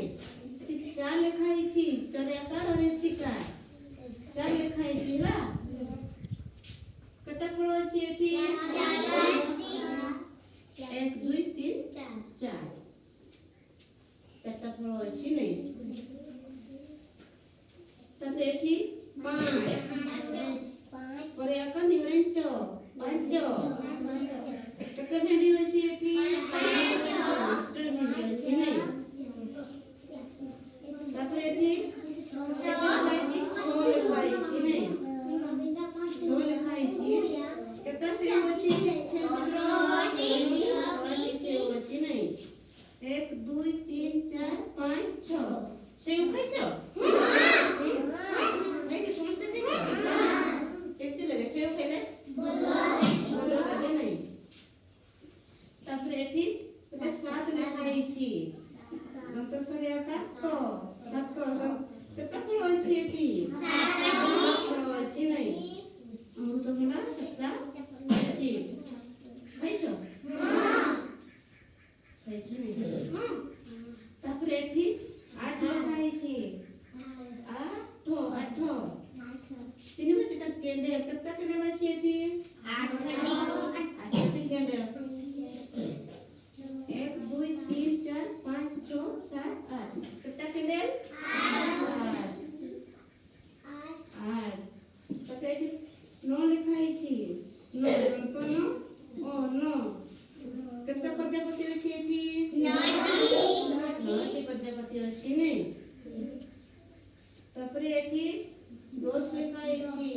ଏଠି ଚା ଲେଖା ହେଇଛି ଚରେ ଆକାର ରେ ଚିକା ଚା ଲେଖା ହେଇଛି ହେଲା କେତେ ଫଳ ଅଛି ଏଠି 1 2 3 4 चारटा फल अच्छी नहीं तब एठी 5 पर एक निवरेंच 5 केते भेंडी अछि एठी 5 भेंडी अछि नहीं तब एठी 6 लिखाइछि नहीं 6 लिखाइछि केते सेव अछि सेव अछि नहीं 1 2 3 4 5 6 सेव खाइछो नहीं समझते नहीं केते लगे सेव खाइले बोलो लगे नहीं तापर एठी 7 लिखाइछि दंतस्वरी आकार तो 7 केते फल अछि एठी 7 फल अछि नहीं अमृतभंडा 7टा अछि खाइछो खाइछो नहीं तापर एठी 8 लिखाइछि 8 तीन बजेटा कैंडल केते कैंडल अछि एठी 8 कैंडल 1 2 3 4 5 6 7 8 केते कैंडल 8 तापर एठी 9 लिखाइछि 9 तो 9 ओ 9 केते प्रजापति अछि एठी 9 प्रजापति अछि नहीं तापर एठी 10 लिखाइछि